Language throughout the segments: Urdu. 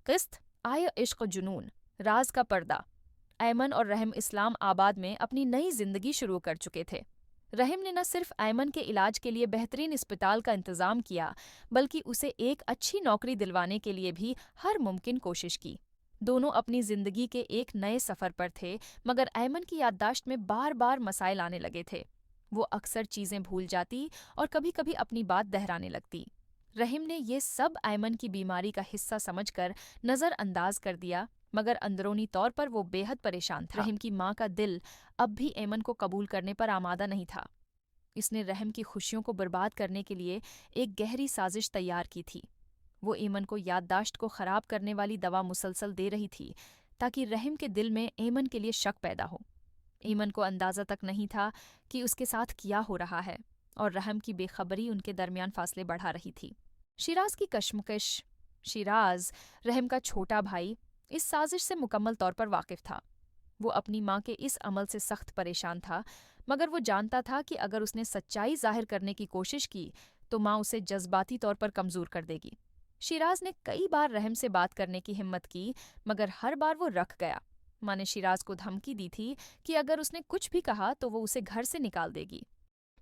قسط آیا عشق و جنون، راز کا پردہ۔ ایمن اور رحم اسلام آباد میں اپنی نئی زندگی شروع کر چکے تھے۔ رحم نے نہ صرف ایمن کے علاج کے لیے بہترین اسپتال کا انتظام کیا بلکہ اسے ایک اچھی نوکری دلوانے کے لیے بھی ہر ممکن کوشش کی۔ دونوں اپنی زندگی کے ایک نئے سفر پر تھے، مگر ایمن کی یادداشت میں بار بار مسائل آنے لگے تھے۔ وہ اکثر چیزیں بھول جاتی اور کبھی کبھی اپنی بات دہرانے لگتی۔ رحم نے یہ سب ایمن کی بیماری کا حصہ سمجھ کر نظر انداز کر دیا، مگر اندرونی طور پر وہ بے حد پریشان تھا۔ رحم کی ماں کا دل اب بھی ایمن کو قبول کرنے پر آمادہ نہیں تھا۔ اس نے رحم کی خوشیوں کو برباد کرنے کے لیے ایک گہری سازش تیار کی تھی۔ وہ ایمن کو یادداشت کو خراب کرنے والی دوا مسلسل دے رہی تھی تاکہ رحم کے دل میں ایمن کے لیے شک پیدا ہو۔ ایمن کو اندازہ تک نہیں تھا کہ اس کے ساتھ کیا ہو رہا ہے، اور رحم کی بے خبری ان کے درمیان فاصلے بڑھا رہی تھی۔ شیراز کی کشمکش۔ شیراز، رحم کا چھوٹا بھائی، اس سازش سے مکمل طور پر واقف تھا۔ وہ اپنی ماں کے اس عمل سے سخت پریشان تھا، مگر وہ جانتا تھا کہ اگر اس نے سچائی ظاہر کرنے کی کوشش کی تو ماں اسے جذباتی طور پر کمزور کر دے گی۔ شیراز نے کئی بار رحم سے بات کرنے کی ہمت کی، مگر ہر بار وہ رک گیا۔ ماں نے شیراز کو دھمکی دی تھی کہ اگر اس نے کچھ بھی کہا تو وہ اسے گھر سے نکال دے گی۔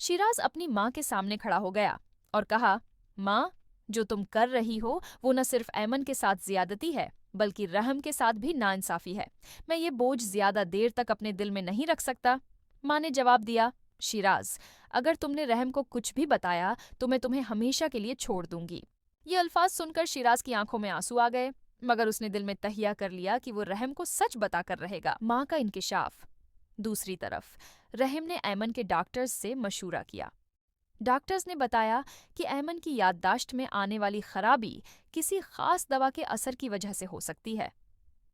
شیراز اپنی ماں کے سامنے کھڑا ہو گیا اور کہا، ماں، جو تم کر رہی ہو وہ نہ صرف ایمن کے ساتھ زیادتی ہے بلکہ رحم کے ساتھ بھی ناانصافی ہے۔ میں یہ بوجھ زیادہ دیر تک اپنے دل میں نہیں رکھ سکتا۔ ماں نے جواب دیا، شیراز، اگر تم نے رحم کو کچھ بھی بتایا تو میں تمہیں ہمیشہ کے لیے چھوڑ دوں گی۔ یہ الفاظ سن کر شیراز کی آنکھوں میں آنسو آ گئے، مگر اس نے دل میں تہیہ کر لیا کہ وہ رحم کو سچ بتا کر رہے گا۔ ماں کا انکشاف۔ دوسری طرف رحم نے ایمن کے ڈاکٹرز سے مشورہ کیا۔ ڈاکٹرز نے بتایا کہ ایمن کی یادداشت میں آنے والی خرابی کسی خاص دوا کے اثر کی وجہ سے ہو سکتی ہے۔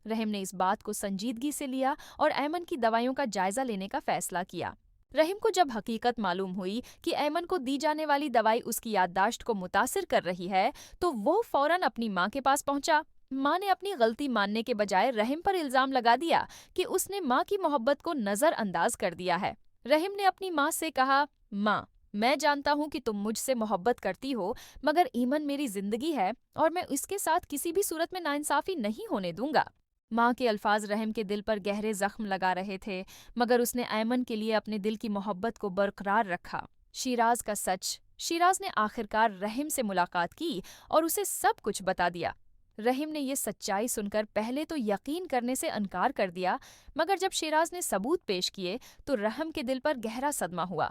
رحم نے اس بات کو سنجیدگی سے لیا اور ایمن کی دوائیوں کا جائزہ لینے کا فیصلہ کیا۔ رحم کو جب حقیقت معلوم ہوئی کہ ایمن کو دی جانے والی دوائی اس کی یادداشت کو متاثر کر رہی ہے تو وہ فوراً اپنی ماں کے پاس پہنچا۔ ماں نے اپنی غلطی ماننے کے بجائے رحم پر الزام لگا دیا کہ اس نے ماں کی محبت کو نظر انداز کر دیا ہے۔ رحم نے اپنی ماں سے کہا، ماں، میں جانتا ہوں کہ تم مجھ سے محبت کرتی ہو، مگر ایمن میری زندگی ہے اور میں اس کے ساتھ کسی بھی صورت میں ناانصافی نہیں ہونے دوں گا۔ ماں کے الفاظ رحم کے دل پر گہرے زخم لگا رہے تھے، مگر اس نے ایمن کے لیے اپنے دل کی محبت کو برقرار رکھا۔ شیراز کا سچ۔ شیراز نے آخرکار رحم سے ملاقات کی اور اسے سب کچھ بتا دیا۔ رحم نے یہ سچائی سن کر پہلے تو یقین کرنے سے انکار کر دیا، مگر جب شیراز نے ثبوت پیش کیے تو رحم کے دل پر گہرا صدمہ ہوا۔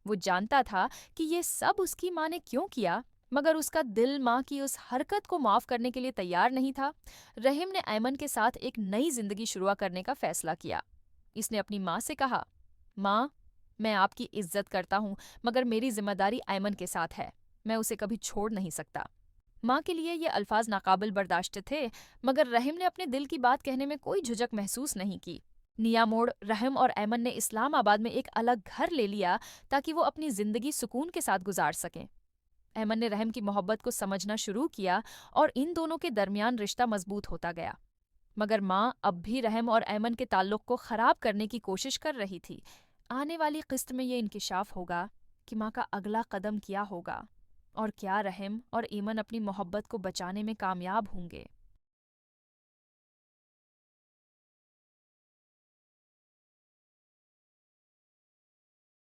وہ جانتا تھا کہ یہ سب اس کی ماں نے کیوں کیا، مگر اس کا دل ماں کی اس حرکت کو معاف کرنے کے لیے تیار نہیں تھا۔ رحم نے ایمن کے ساتھ ایک نئی زندگی شروع کرنے کا فیصلہ کیا۔ اس نے اپنی ماں سے کہا، ماں، میں آپ کی عزت کرتا ہوں، مگر میری ذمہ داری ایمن کے ساتھ ہے۔ میں اسے کبھی چھوڑ نہیں سکتا۔ ماں کے لیے یہ الفاظ ناقابل برداشت تھے، مگر رحم نے اپنے دل کی بات کہنے میں کوئی جھجک محسوس نہیں کی۔ نیا موڑ۔ رحم اور ایمن نے اسلام آباد میں ایک الگ گھر لے لیا تاکہ وہ اپنی زندگی سکون کے ساتھ گزار سکیں۔ ایمن نے رحم کی محبت کو سمجھنا شروع کیا اور ان دونوں کے درمیان رشتہ مضبوط ہوتا گیا، مگر ماں اب بھی رحم اور ایمن کے تعلق کو خراب کرنے کی کوشش کر رہی تھی۔ آنے والی قسط میں یہ انکشاف ہوگا کہ ماں کا اگلا قدم کیا ہوگا، اور کیا رحم اور ایمن اپنی محبت کو بچانے میں کامیاب ہوں گے۔